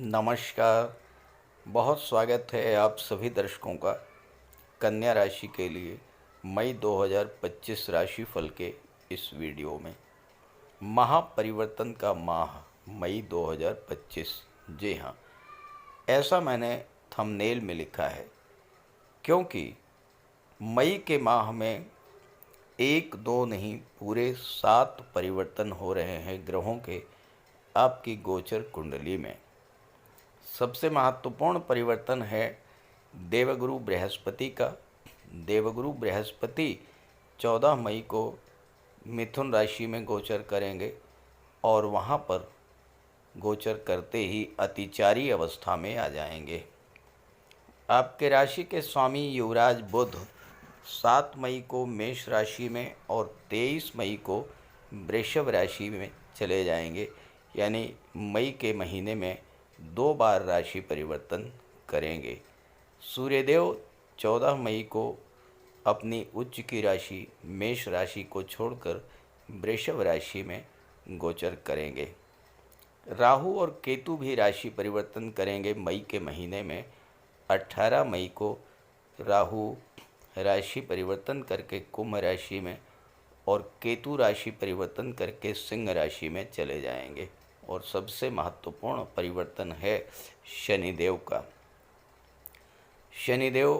नमस्कार। बहुत स्वागत है आप सभी दर्शकों का कन्या राशि के लिए मई 2025 राशिफल के इस वीडियो में। महापरिवर्तन का माह मई 2025। जी हाँ, ऐसा मैंने थंबनेल में लिखा है क्योंकि मई के माह में एक दो नहीं पूरे 7 परिवर्तन हो रहे हैं ग्रहों के आपकी गोचर कुंडली में। सबसे महत्वपूर्ण परिवर्तन है देवगुरु बृहस्पति का। देवगुरु बृहस्पति 14 मई को मिथुन राशि में गोचर करेंगे और वहाँ पर गोचर करते ही अतिचारी अवस्था में आ जाएंगे। आपके राशि के स्वामी युवराज बुध 7 मई को मेष राशि में और 23 मई को वृषभ राशि में चले जाएंगे, यानी मई के महीने में 2 बार राशि परिवर्तन करेंगे। सूर्यदेव 14 मई को अपनी उच्च की राशि मेष राशि को छोड़कर वृषभ राशि में गोचर करेंगे। राहु और केतु भी राशि परिवर्तन करेंगे मई के महीने में। 18 मई को राहु राशि परिवर्तन करके कुंभ राशि में और केतु राशि परिवर्तन करके सिंह राशि में चले जाएंगे। और सबसे महत्वपूर्ण परिवर्तन है शनिदेव का। शनिदेव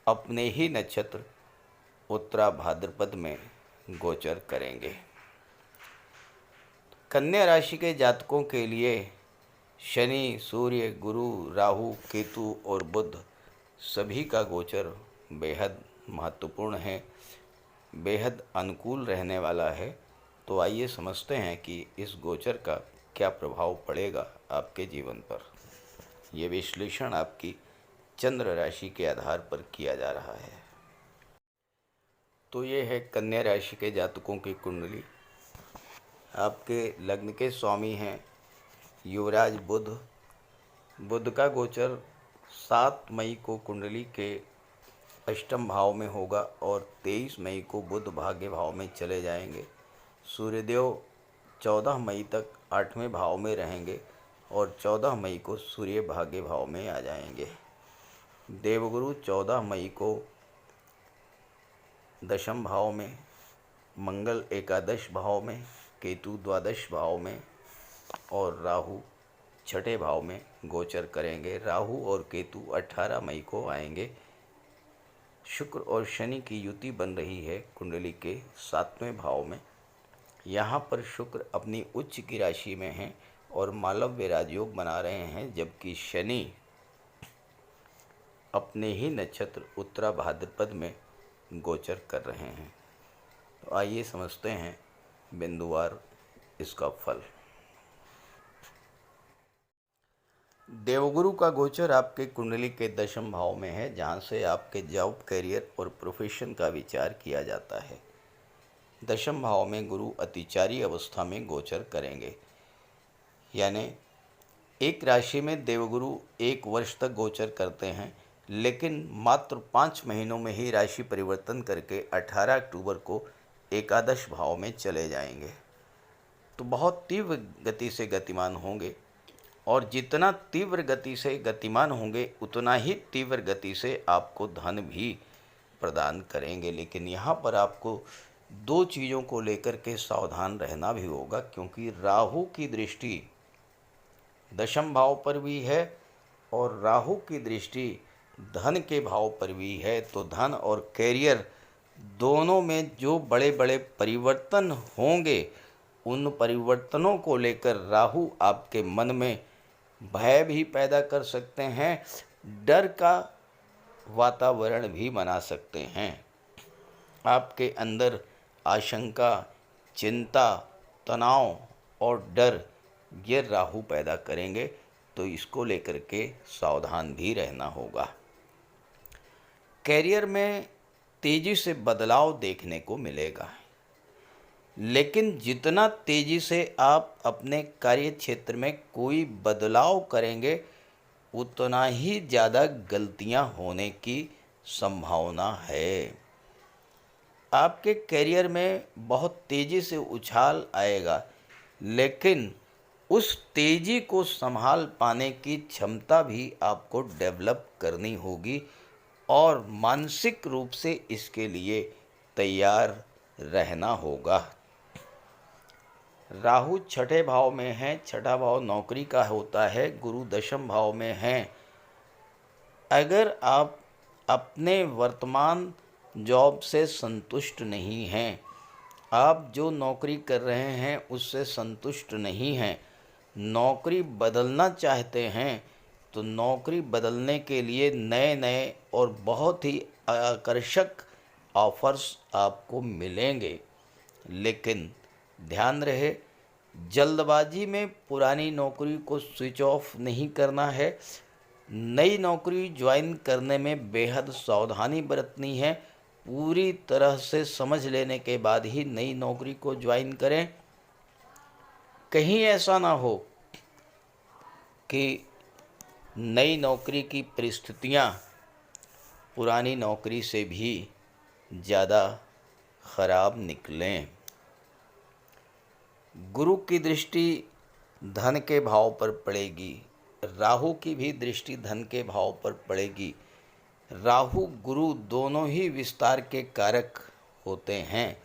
अपने ही नक्षत्र उत्तरा भाद्रपद में गोचर करेंगे। कन्या राशि के जातकों के लिए शनि, सूर्य, गुरु, राहु, केतु और बुध सभी का गोचर बेहद महत्वपूर्ण है, बेहद अनुकूल रहने वाला है। तो आइए समझते हैं कि इस गोचर का क्या प्रभाव पड़ेगा आपके जीवन पर। ये विश्लेषण आपकी चंद्र राशि के आधार पर किया जा रहा है। तो ये है कन्या राशि के जातकों की कुंडली। आपके लग्न के स्वामी हैं युवराज बुध। बुध का गोचर 7 मई को कुंडली के अष्टम भाव में होगा और 23 मई को बुध भाग्य भाव में चले जाएंगे। सूर्यदेव 14 मई तक 8वें भाव में रहेंगे और 14 मई को सूर्य भाग्य भाव में आ जाएंगे। देवगुरु 14 मई को दशम भाव में, मंगल एकादश भाव में, केतु द्वादश भाव में और राहु छठे भाव में गोचर करेंगे। राहु और केतु 18 मई को आएंगे। शुक्र और शनि की युति बन रही है कुंडली के 7वें भाव में। यहाँ पर शुक्र अपनी उच्च की राशि में हैं और मालव्य राजयोग बना रहे हैं, जबकि शनि अपने ही नक्षत्र उत्तरा भाद्रपद में गोचर कर रहे हैं। तो आइए समझते हैं बिंदुवार इसका फल। देवगुरु का गोचर आपके कुंडली के दशम भाव में है, जहाँ से आपके जॉब, करियर और प्रोफेशन का विचार किया जाता है। दशम भाव में गुरु अतिचारी अवस्था में गोचर करेंगे, यानी एक राशि में देवगुरु 1 वर्ष तक गोचर करते हैं, लेकिन मात्र 5 महीनों में ही राशि परिवर्तन करके 18 अक्टूबर को एकादश भाव में चले जाएंगे। तो बहुत तीव्र गति से गतिमान होंगे और जितना तीव्र गति से गतिमान होंगे उतना ही तीव्र गति से आपको धन भी प्रदान करेंगे। लेकिन यहाँ पर आपको 2 चीज़ों को लेकर के सावधान रहना भी होगा, क्योंकि राहु की दृष्टि दशम भाव पर भी है और राहु की दृष्टि धन के भाव पर भी है। तो धन और कैरियर दोनों में जो बड़े बड़े परिवर्तन होंगे, उन परिवर्तनों को लेकर राहु आपके मन में भय भी पैदा कर सकते हैं, डर का वातावरण भी बना सकते हैं। आपके अंदर आशंका, चिंता, तनाव और डर ये राहु पैदा करेंगे, तो इसको लेकर के सावधान भी रहना होगा। कैरियर में तेज़ी से बदलाव देखने को मिलेगा, लेकिन जितना तेज़ी से आप अपने कार्य क्षेत्र में कोई बदलाव करेंगे, उतना ही ज़्यादा गलतियां होने की संभावना है। आपके करियर में बहुत तेज़ी से उछाल आएगा, लेकिन उस तेज़ी को संभाल पाने की क्षमता भी आपको डेवलप करनी होगी और मानसिक रूप से इसके लिए तैयार रहना होगा। राहु छठे भाव में है, छठा भाव नौकरी का होता है, गुरु दशम भाव में है। अगर आप अपने वर्तमान जॉब से संतुष्ट नहीं हैं, आप जो नौकरी कर रहे हैं उससे संतुष्ट नहीं हैं, नौकरी बदलना चाहते हैं, तो नौकरी बदलने के लिए नए नए और बहुत ही आकर्षक ऑफर्स आपको मिलेंगे। लेकिन ध्यान रहे, जल्दबाजी में पुरानी नौकरी को स्विच ऑफ नहीं करना है। नई नौकरी ज्वाइन करने में बेहद सावधानी बरतनी है। पूरी तरह से समझ लेने के बाद ही नई नौकरी को ज्वाइन करें। कहीं ऐसा ना हो कि नई नौकरी की परिस्थितियां पुरानी नौकरी से भी ज़्यादा खराब निकलें। गुरु की दृष्टि धन के भाव पर पड़ेगी, राहु की भी दृष्टि धन के भाव पर पड़ेगी। राहु गुरु दोनों ही विस्तार के कारक होते हैं,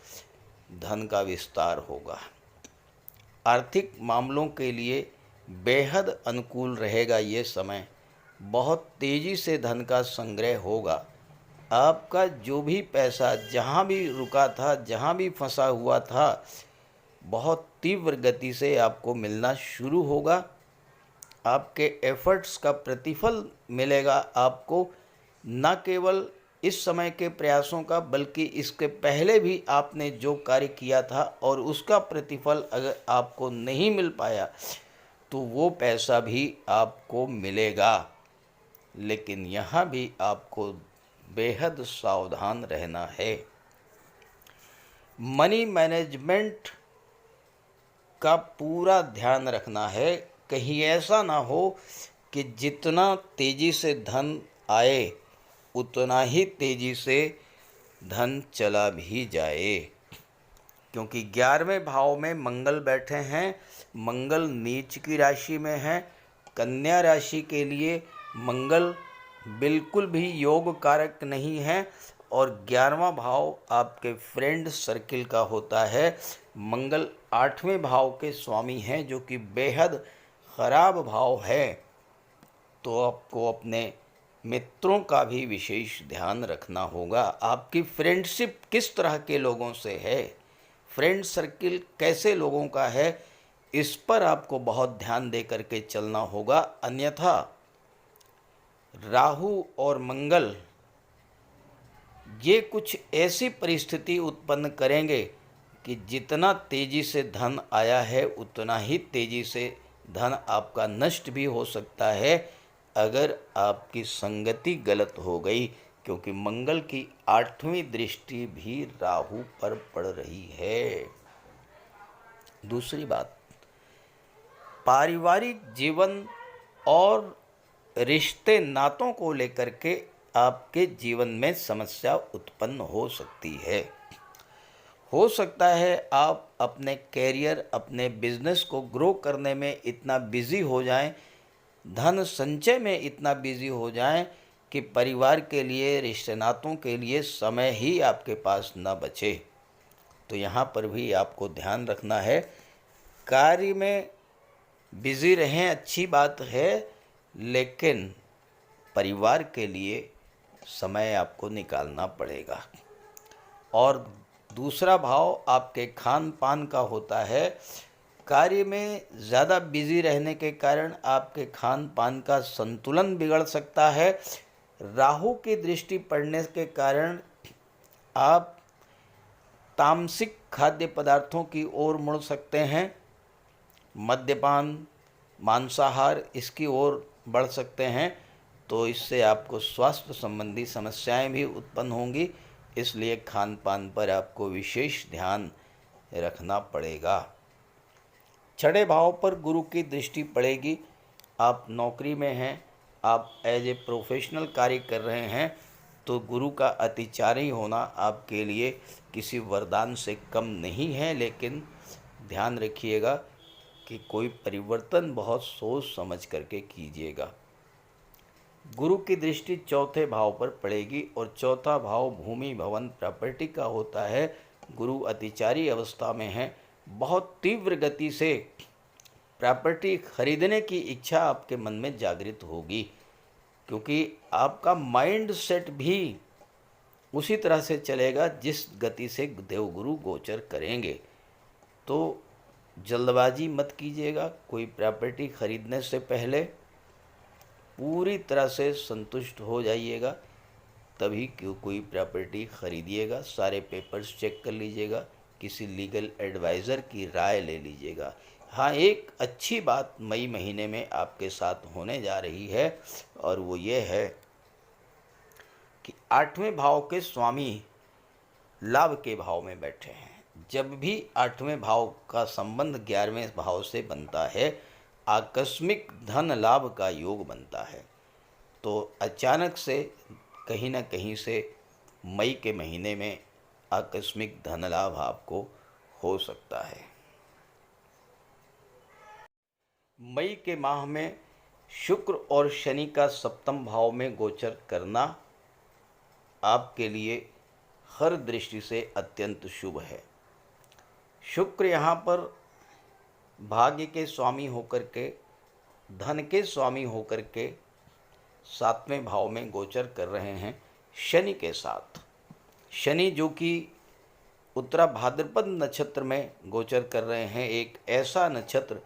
धन का विस्तार होगा। आर्थिक मामलों के लिए बेहद अनुकूल रहेगा ये समय। बहुत तेज़ी से धन का संग्रह होगा। आपका जो भी पैसा जहाँ भी रुका था, जहाँ भी फंसा हुआ था, बहुत तीव्र गति से आपको मिलना शुरू होगा। आपके एफर्ट्स का प्रतिफल मिलेगा आपको, न केवल इस समय के प्रयासों का बल्कि इसके पहले भी आपने जो कार्य किया था और उसका प्रतिफल अगर आपको नहीं मिल पाया तो वो पैसा भी आपको मिलेगा। लेकिन यहाँ भी आपको बेहद सावधान रहना है। मनी मैनेजमेंट का पूरा ध्यान रखना है। कहीं ऐसा ना हो कि जितना तेज़ी से धन आए उतना ही तेज़ी से धन चला भी जाए, क्योंकि 11वें भाव में मंगल बैठे हैं। मंगल नीच की राशि में है। कन्या राशि के लिए मंगल बिल्कुल भी योग कारक नहीं है और 11वां भाव आपके फ्रेंड सर्किल का होता है। मंगल 8वें भाव के स्वामी हैं, जो कि बेहद खराब भाव है। तो आपको अपने मित्रों का भी विशेष ध्यान रखना होगा। आपकी फ्रेंडशिप किस तरह के लोगों से है, फ्रेंड सर्किल कैसे लोगों का है, इस पर आपको बहुत ध्यान दे करके चलना होगा। अन्यथा राहु और मंगल ये कुछ ऐसी परिस्थिति उत्पन्न करेंगे कि जितना तेज़ी से धन आया है उतना ही तेज़ी से धन आपका नष्ट भी हो सकता है अगर आपकी संगति गलत हो गई, क्योंकि मंगल की 8वीं दृष्टि भी राहु पर पड़ रही है। दूसरी बात, पारिवारिक जीवन और रिश्ते नातों को लेकर के आपके जीवन में समस्या उत्पन्न हो सकती है। हो सकता है आप अपने कैरियर, अपने बिजनेस को ग्रो करने में इतना बिजी हो जाएं, धन संचय में इतना बिजी हो जाएं कि परिवार के लिए, रिश्ते नातों के लिए समय ही आपके पास न बचे। तो यहाँ पर भी आपको ध्यान रखना है। कार्य में बिजी रहें, अच्छी बात है, लेकिन परिवार के लिए समय आपको निकालना पड़ेगा। और दूसरा भाव आपके खान पान का होता है। कार्य में ज़्यादा बिजी रहने के कारण आपके खान पान का संतुलन बिगड़ सकता है। राहु की दृष्टि पड़ने के कारण आप तामसिक खाद्य पदार्थों की ओर मुड़ सकते हैं। मद्यपान, मांसाहार, इसकी ओर बढ़ सकते हैं। तो इससे आपको स्वास्थ्य संबंधी समस्याएं भी उत्पन्न होंगी। इसलिए खान पान पर आपको विशेष ध्यान रखना पड़ेगा। छठे भाव पर गुरु की दृष्टि पड़ेगी। आप नौकरी में हैं, आप एज ए प्रोफेशनल कार्य कर रहे हैं, तो गुरु का अतिचारी होना आपके लिए किसी वरदान से कम नहीं है। लेकिन ध्यान रखिएगा, कि कोई परिवर्तन बहुत सोच समझ करके कीजिएगा। गुरु की दृष्टि चौथे भाव पर पड़ेगी और चौथा भाव भूमि भवन प्रॉपर्टी का होता है। गुरु अतिचारी अवस्था में है। बहुत तीव्र गति से प्रॉपर्टी खरीदने की इच्छा आपके मन में जागृत होगी, क्योंकि आपका माइंड सेट भी उसी तरह से चलेगा जिस गति से देवगुरु गोचर करेंगे। तो जल्दबाजी मत कीजिएगा। कोई प्रॉपर्टी खरीदने से पहले पूरी तरह से संतुष्ट हो जाइएगा, तभी क्यों कोई प्रॉपर्टी खरीदिएगा। सारे पेपर्स चेक कर लीजिएगा, किसी लीगल एडवाइज़र की राय ले लीजिएगा। हाँ, एक अच्छी बात मई महीने में आपके साथ होने जा रही है और वो ये है कि 8वें भाव के स्वामी लाभ के भाव में बैठे हैं। जब भी 8वें भाव का संबंध 11वें भाव से बनता है, आकस्मिक धन लाभ का योग बनता है। तो अचानक से कहीं ना कहीं से मई के महीने में आकस्मिक धन लाभ आपको हो सकता है। मई के माह में शुक्र और शनि का सप्तम भाव में गोचर करना आपके लिए हर दृष्टि से अत्यंत शुभ है। शुक्र यहाँ पर भाग्य के स्वामी होकर के, धन के स्वामी होकर के 7वें भाव में गोचर कर रहे हैं शनि के साथ। शनि जो कि उत्तरा भाद्रपद नक्षत्र में गोचर कर रहे हैं, एक ऐसा नक्षत्र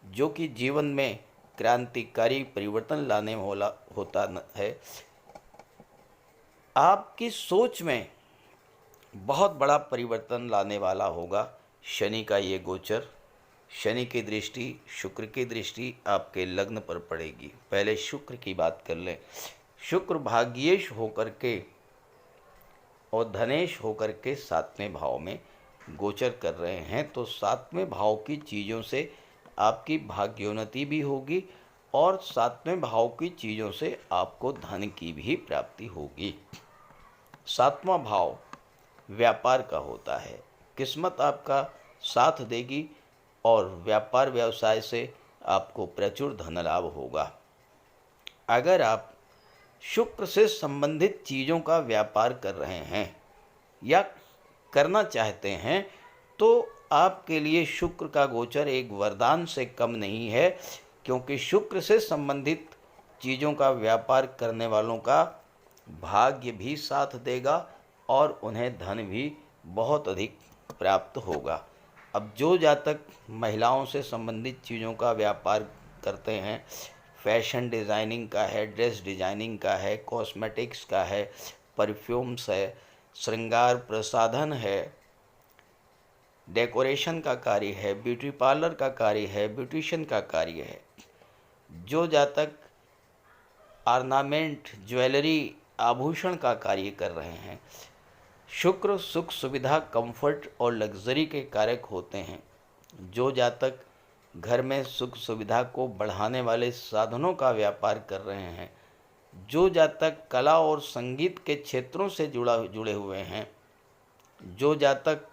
जो कि जीवन में क्रांतिकारी परिवर्तन लाने वाला होता है। आपकी सोच में बहुत बड़ा परिवर्तन लाने वाला होगा शनि का ये गोचर। शनि की दृष्टि, शुक्र की दृष्टि आपके लग्न पर पड़ेगी। पहले शुक्र की बात कर लें। शुक्र भाग्येश होकर के और धनेश होकर के 7वें भाव में गोचर कर रहे हैं। तो 7वें भाव की चीज़ों से आपकी भाग्योन्नति भी होगी और 7वें भाव की चीज़ों से आपको धन की भी प्राप्ति होगी। 7वां भाव व्यापार का होता है। किस्मत आपका साथ देगी और व्यापार व्यवसाय से आपको प्रचुर धन लाभ होगा। अगर आप शुक्र से संबंधित चीज़ों का व्यापार कर रहे हैं या करना चाहते हैं, तो आपके लिए शुक्र का गोचर एक वरदान से कम नहीं है, क्योंकि शुक्र से संबंधित चीज़ों का व्यापार करने वालों का भाग्य भी साथ देगा और उन्हें धन भी बहुत अधिक प्राप्त होगा। अब जो जातक महिलाओं से संबंधित चीज़ों का व्यापार करते हैं, फैशन डिज़ाइनिंग का है, ड्रेस डिज़ाइनिंग का है, कॉस्मेटिक्स का है, परफ्यूम्स है, श्रृंगार प्रसाधन है, डेकोरेशन का कार्य है, ब्यूटी पार्लर का कार्य है, ब्यूटिशियन का कार्य है, जो जातक ऑर्नामेंट, ज्वेलरी, आभूषण का कार्य कर रहे हैं, शुक्र सुख सुविधा, कंफर्ट और लग्जरी के कारक होते हैं। जो जातक घर में सुख सुविधा को बढ़ाने वाले साधनों का व्यापार कर रहे हैं, जो जातक कला और संगीत के क्षेत्रों से जुड़े हुए हैं, जो जातक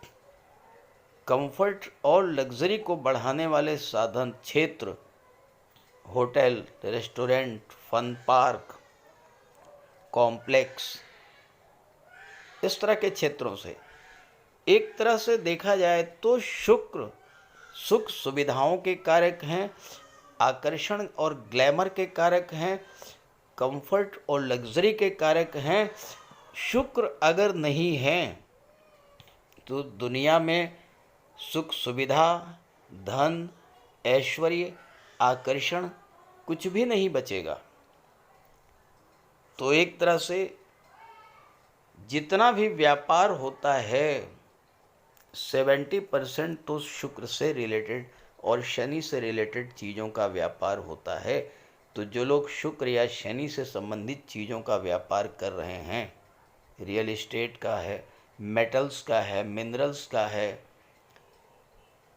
कंफर्ट और लग्जरी को बढ़ाने वाले साधन क्षेत्र, hotel, restaurant, fun park, complex, इस तरह के क्षेत्रों से, एक तरह से देखा जाए तो शुक्र सुख सुविधाओं के कारक हैं, आकर्षण और ग्लैमर के कारक हैं, कंफर्ट और लग्जरी के कारक हैं। शुक्र अगर नहीं है तो दुनिया में सुख सुविधा, धन, ऐश्वर्य, आकर्षण कुछ भी नहीं बचेगा। तो एक तरह से जितना भी व्यापार होता है 70% तो शुक्र से रिलेटेड और शनि से रिलेटेड चीज़ों का व्यापार होता है। तो जो लोग शुक्र या शनि से संबंधित चीज़ों का व्यापार कर रहे हैं, रियल एस्टेट का है, मेटल्स का है, मिनरल्स का है,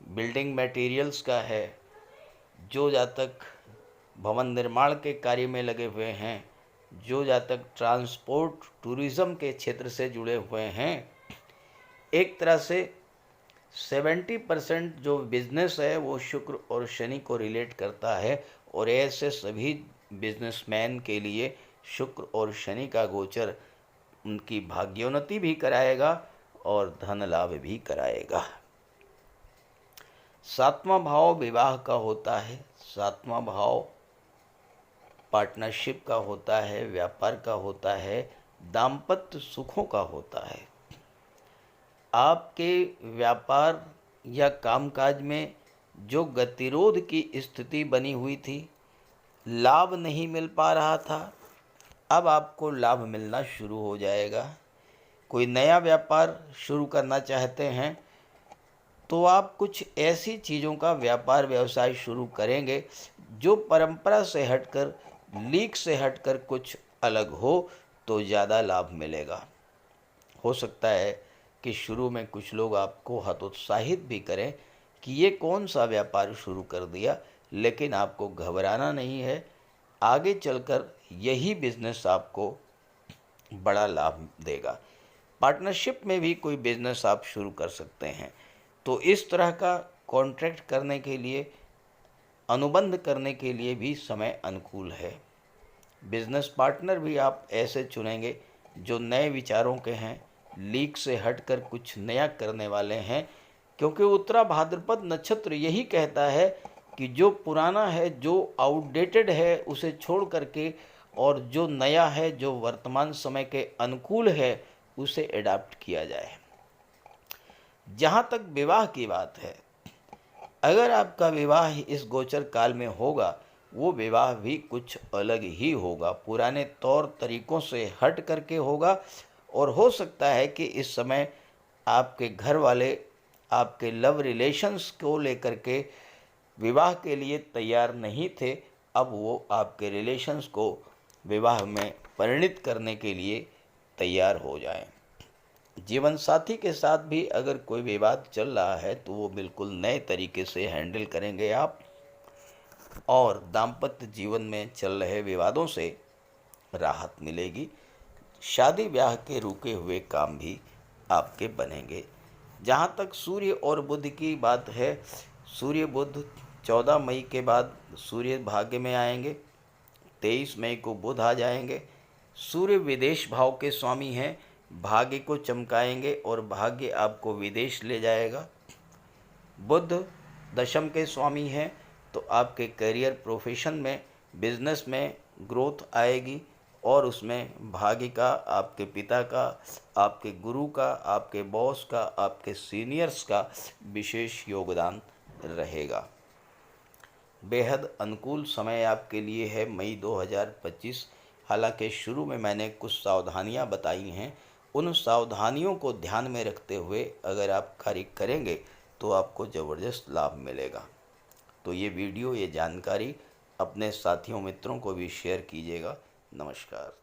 बिल्डिंग मटेरियल्स का है, जो जातक भवन निर्माण के कार्य में लगे हुए हैं, जो जातक ट्रांसपोर्ट टूरिज़्म के क्षेत्र से जुड़े हुए हैं, एक तरह से 70% जो बिजनेस है वो शुक्र और शनि को रिलेट करता है, और ऐसे सभी बिजनेसमैन के लिए शुक्र और शनि का गोचर उनकी भाग्योन्नति भी कराएगा और धन लाभ भी कराएगा। 7वां भाव विवाह का होता है, 7वां भाव पार्टनरशिप का होता है, व्यापार का होता है, दाम्पत्य सुखों का होता है। आपके व्यापार या कामकाज में जो गतिरोध की स्थिति बनी हुई थी, लाभ नहीं मिल पा रहा था, अब आपको लाभ मिलना शुरू हो जाएगा। कोई नया व्यापार शुरू करना चाहते हैं तो आप कुछ ऐसी चीज़ों का व्यापार व्यवसाय शुरू करेंगे जो परंपरा से हटकर, लीक से हटकर कुछ अलग हो, तो ज़्यादा लाभ मिलेगा। हो सकता है कि शुरू में कुछ लोग आपको हतोत्साहित भी करें कि ये कौन सा व्यापार शुरू कर दिया, लेकिन आपको घबराना नहीं है। आगे चलकर यही बिजनेस आपको बड़ा लाभ देगा। पार्टनरशिप में भी कोई बिजनेस आप शुरू कर सकते हैं, तो इस तरह का कॉन्ट्रैक्ट करने के लिए, अनुबंध करने के लिए भी समय अनुकूल है। बिजनेस पार्टनर भी आप ऐसे चुनेंगे जो नए विचारों के हैं, लीक से हटकर कुछ नया करने वाले हैं, क्योंकि उत्तरा भाद्रपद नक्षत्र यही कहता है कि जो पुराना है, जो आउटडेटेड है, उसे छोड़ करके और जो नया है, जो वर्तमान समय के अनुकूल है, उसे एडाप्ट किया जाए। जहाँ तक विवाह की बात है, अगर आपका विवाह इस गोचर काल में होगा, वो विवाह भी कुछ अलग ही होगा, पुराने तौर तरीकों से हट करके होगा। और हो सकता है कि इस समय आपके घर वाले आपके लव रिलेशंस को लेकर के विवाह के लिए तैयार नहीं थे, अब वो आपके रिलेशंस को विवाह में परिणित करने के लिए तैयार हो जाएं। जीवन साथी के साथ भी अगर कोई विवाद चल रहा है तो वो बिल्कुल नए तरीके से हैंडल करेंगे आप, और दाम्पत्य जीवन में चल रहे विवादों से राहत मिलेगी। शादी ब्याह के रुके हुए काम भी आपके बनेंगे। जहाँ तक सूर्य और बुध की बात है, सूर्य बुध 14 मई के बाद सूर्य भाग्य में आएंगे, 23 मई को बुध आ जाएंगे। सूर्य विदेश भाव के स्वामी हैं, भाग्य को चमकाएंगे और भाग्य आपको विदेश ले जाएगा। बुध दशम के स्वामी हैं, तो आपके करियर, प्रोफेशन में, बिजनेस में ग्रोथ आएगी, और उसमें भाग्य का, आपके पिता का, आपके गुरु का, आपके बॉस का, आपके सीनियर्स का विशेष योगदान रहेगा। बेहद अनुकूल समय आपके लिए है मई 2025। हालांकि शुरू में मैंने कुछ सावधानियां बताई हैं, उन सावधानियों को ध्यान में रखते हुए अगर आप कार्य करेंगे तो आपको ज़बरदस्त लाभ मिलेगा। तो ये वीडियो, ये जानकारी अपने साथियों, मित्रों को भी शेयर कीजिएगा। नमस्कार।